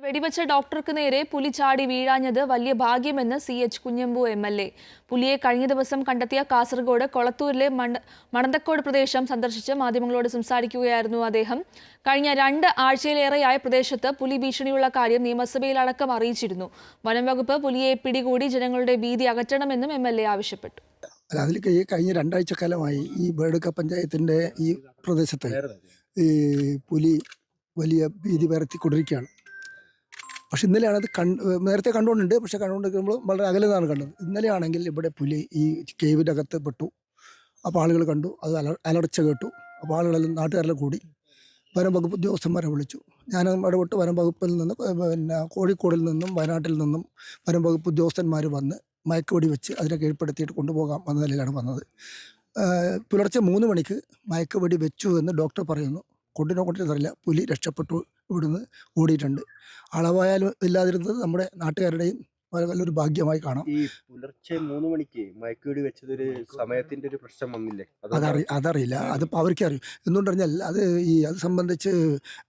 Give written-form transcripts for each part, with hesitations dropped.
വെടിവെച്ച ഡോക്ടർക്ക് നേരെ പുലി ചാടി വീഴാഞ്ഞത് വലിയ ഭാഗ്യമെന്ന് CH കുഞ്ഞമ്പു MLA. പുലിയെ കഴിഞ്ഞ ദിവസം കണ്ടെത്തിയ കാസർഗോഡ് കൊളത്തൂരിലെ മണന്തക്കോട് പ്രദേശം സന്ദർശിച്ച് മാധ്യമങ്ങളോട് സംസാരിക്കുകയായിരുന്നു അദ്ദേഹം. കഴിഞ്ഞ 2 ആഴ്ചയിലേറെയായി പ്രദേശത്ത് പുലി ഭീഷണിയുള്ള കാര്യം നിയമസഭയിലടക്കം അറിയിച്ചിരുന്നു. വനം വകുപ്പ് പുലിയെ പിടികൂടി ജനങ്ങളുടെ ഭീതി അകറ്റണമെന്നും MLA ആവശ്യപ്പെട്ടു. അതിലേക്ക് ഈ കഴിഞ്ഞ 2 ആഴ്ചക്കാലമായി ഈ ബേഡുക്ക പഞ്ചായത്തിൻ്റെ ഈ പ്രദേശത്ത് ഈ പുലി വലിയ ഭീതി പരത്തിക്കൊണ്ടിരിക്കുകയാണ്. പക്ഷെ ഇന്നലെയാണ് അത് നേരത്തെ കണ്ടുകൊണ്ടുണ്ട്. പക്ഷെ കണ്ടുകൊണ്ടിരിക്കുമ്പോൾ വളരെ അകലെ നിന്നാണ് കണ്ടത്. ഇന്നലെയാണെങ്കിൽ ഇവിടെ പുലി ഈ കേവിൻ്റെ അകത്ത് പെട്ടു. അപ്പോൾ ആളുകൾ കണ്ടു, അത് അലർച്ച കേട്ടു. അപ്പോൾ ആളുകളെല്ലാം നാട്ടുകാരെല്ലാം കൂടി വനം വകുപ്പ് ഉദ്യോഗസ്ഥന്മാരെ വിളിച്ചു. ഞാൻ ഇടപെട്ട് വനം വകുപ്പിൽ നിന്ന് പിന്നെ കോഴിക്കോടിൽ നിന്നും വയനാട്ടിൽ നിന്നും വനം വകുപ്പ് ഉദ്യോഗസ്ഥന്മാർ വന്ന് മയക്കുവെടി വെച്ച് അതിനെ കീഴ്പ്പെടുത്തിയിട്ട് കൊണ്ടുപോകാം എന്ന നിലയിലാണ് വന്നത്. പുലർച്ചെ 3 മണിക്ക് മയക്കുവെടി വെച്ചു എന്ന് ഡോക്ടർ പറയുന്നു. കൊണ്ടിനറിയില്ല, പുലി രക്ഷപ്പെട്ടു, ഇവിടുന്ന് ഓടിയിട്ടുണ്ട്. അളവായാലും ഇല്ലാതിരുന്നത് നമ്മുടെ നാട്ടുകാരുടെയും വലിയൊരു ഭാഗ്യമായി കാണാം. ഈ പുലർച്ചെ 3 മണിക്ക് മയക്കുവെടി വെച്ചതൊരു സമയത്തിന്റെ ഒരു പ്രശ്നം വന്നില്ലേ? അതറിയില്ല. അതിപ്പോൾ അവർക്ക് അറിയും. എന്തുകൊണ്ട് പറഞ്ഞാൽ അത് സംബന്ധിച്ച്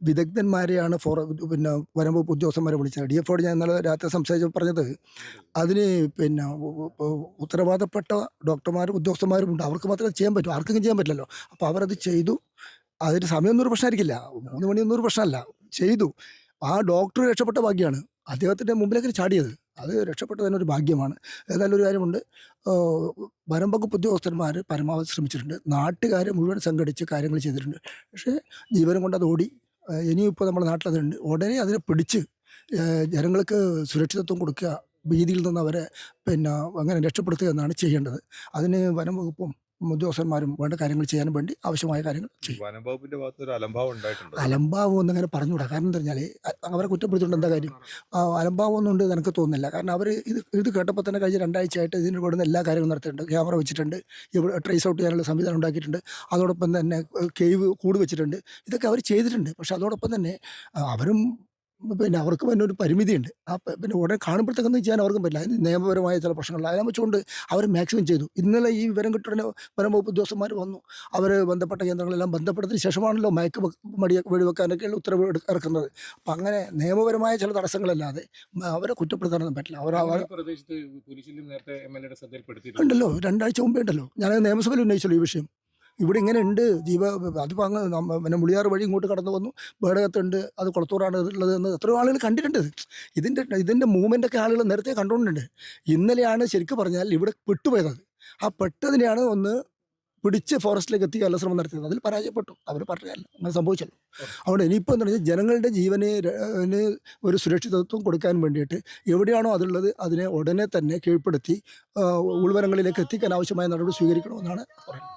വിദഗ്ധന്മാരെയാണ് പിന്നെ വനം വകുപ്പ് ഉദ്യോഗസ്ഥന്മാരെ വിളിച്ചത്. DFOയോട് ഞാൻ ഇന്നലെ രാത്രി സംസാരിച്ച് പറഞ്ഞത്, അതിന് പിന്നെ ഉത്തരവാദപ്പെട്ട ഡോക്ടർമാരും ഉദ്യോഗസ്ഥന്മാരും ഉണ്ട്. അവർക്ക് മാത്രമേ ചെയ്യാൻ പറ്റൂ, ആർക്കെങ്കിലും ചെയ്യാൻ പറ്റില്ലല്ലോ. അപ്പോൾ അവരത് ചെയ്തു. അതിന് സമയമൊന്നും ഒരു പ്രശ്നമായിരിക്കില്ല, 3 മണിയൊന്നും ഒരു പ്രശ്നമല്ല, ചെയ്തു. ആ ഡോക്ടർ രക്ഷപ്പെട്ട ഭാഗ്യമാണ്. അദ്ദേഹത്തിൻ്റെ മുമ്പിലേക്ക് ചാടിയത്, അത് രക്ഷപ്പെട്ടതിനൊരു ഭാഗ്യമാണ്. ഏതായാലും ഒരു കാര്യമുണ്ട്, വനം വകുപ്പ് ഉദ്യോഗസ്ഥന്മാർ പരമാവധി ശ്രമിച്ചിട്ടുണ്ട്. നാട്ടുകാരെ മുഴുവൻ സംഘടിച്ച് കാര്യങ്ങൾ ചെയ്തിട്ടുണ്ട്. പക്ഷേ ജീവനം കൊണ്ട് അത് ഓടി. ഇനിയും ഇപ്പോൾ നമ്മുടെ നാട്ടിലതുണ്ട്. ഉടനെ അതിനെ പിടിച്ച് ജനങ്ങൾക്ക് സുരക്ഷിതത്വം കൊടുക്കുക, ഭീതിയിൽ നിന്ന് അവരെ പിന്നെ അങ്ങനെ രക്ഷപ്പെടുത്തുക എന്നാണ് ചെയ്യേണ്ടത്. അതിന് വനം വകുപ്പും ഉദ്യോഗസ്ഥന്മാരും വേണ്ട കാര്യങ്ങൾ ചെയ്യാൻ വേണ്ടി ആവശ്യമായ കാര്യങ്ങൾ ചെയ്യും. വനംവകുപ്പിന്റെ ഭാഗത്ത് ഒരു അലംഭാവം ഉണ്ടായിട്ടുണ്ട്. അലംഭാവം ഒന്നങ്ങനെ പറഞ്ഞുകൂടാ. കാരണം എന്താ പറഞ്ഞാൽ അവരെ കുറ്റപ്പെടുത്തിയിട്ട് എന്താ കാര്യം? അലംഭാവം ഒന്നും ഉണ്ട് എനിക്ക് തോന്നുന്നില്ല. കാരണം അവർ ഇത് കേട്ടപ്പോൾ തന്നെ കഴിഞ്ഞ 2 ആഴ്ചയായിട്ട് ഇതിന് ഇവിടുന്ന് എല്ലാ കാര്യങ്ങളും നടത്തിയിട്ടുണ്ട്. ക്യാമറ വെച്ചിട്ടുണ്ട്, ഇവിടെ ട്രേസ് ഔട്ട് ചെയ്യാനുള്ള സംവിധാനം ഉണ്ടാക്കിയിട്ടുണ്ട്. അതോടൊപ്പം തന്നെ കേവ് കൂട് വെച്ചിട്ടുണ്ട്. ഇതൊക്കെ അവർ ചെയ്തിട്ടുണ്ട്. പക്ഷെ അതോടൊപ്പം തന്നെ അവരും പിന്നെ അവർക്ക് തന്നെ ഒരു പരിമിതിയുണ്ട്. പിന്നെ ഉടനെ കാണുമ്പോഴത്തേക്കൊന്നും ചെയ്യാൻ അവർക്കും പറ്റില്ല. അതിന് നിയമപരമായ ചില പ്രശ്നങ്ങൾ അതിനെ വെച്ചുകൊണ്ട് അവർ മാക്സിമം ചെയ്തു. ഇന്നലെ ഈ വിവരം കിട്ടുന്ന വനം വകുപ്പ് ഉദ്യോഗസ്ഥന്മാർ വന്നു. അവർ ബന്ധപ്പെട്ട കേന്ദ്രങ്ങളെല്ലാം ബന്ധപ്പെട്ടതിന് ശേഷമാണല്ലോ വെടിവെക്കാനൊക്കെയുള്ള ഉത്തരവ് ഇറക്കുന്നത്. അപ്പം അങ്ങനെ നിയമപരമായ ചില തടസ്സങ്ങളല്ലാതെ അവരെ കുറ്റപ്പെടുത്താനൊന്നും പറ്റില്ല. ഉണ്ടല്ലോ, 2 ആഴ്ച മുമ്പേ ഉണ്ടല്ലോ, ഞാൻ നിയമസഭയിൽ ഉന്നയിച്ചല്ലോ ഈ വിഷയം. ഇവിടെ ഇങ്ങനെ ഉണ്ട് അതിപ്പോൾ അങ്ങ് പിന്നെ മുളിയാർ വഴി ഇങ്ങോട്ട് കടന്നു വന്നു, ബേഡകത്തുണ്ട്, അത് കുളത്തൂറാണ് ഉള്ളത് എന്ന് എത്രയോ ആളുകൾ കണ്ടിട്ടുണ്ട്. ഇതിൻ്റെ മൂവ്മെൻ്റൊക്കെ ആളുകൾ നേരത്തെ കണ്ടുകൊണ്ടുണ്ട്. ഇന്നലെയാണ് ശരിക്കും പറഞ്ഞാൽ ഇവിടെ പെട്ടുപോയത്. ആ പെട്ടതിനെയാണ് ഒന്ന് പിടിച്ച് ഫോറസ്റ്റിലേക്ക് എത്തിക്കാനുള്ള ശ്രമം നടത്തിയത്. അതിൽ പരാജയപ്പെട്ടു. അവർ പറഞ്ഞല്ല, അങ്ങനെ സംഭവിച്ചല്ലോ. അതുകൊണ്ട് ഇനിയിപ്പോൾ എന്താ പറഞ്ഞാൽ ജനങ്ങളുടെ ജീവന് ഒരു സുരക്ഷിതത്വം കൊടുക്കാൻ വേണ്ടിയിട്ട് എവിടെയാണോ അതുള്ളത് അതിനെ ഉടനെ തന്നെ കീഴ്പ്പെടുത്തി ഉൾവനങ്ങളിലേക്ക് എത്തിക്കാൻ ആവശ്യമായ നടപടി സ്വീകരിക്കണമെന്നാണ് പറയുന്നത്.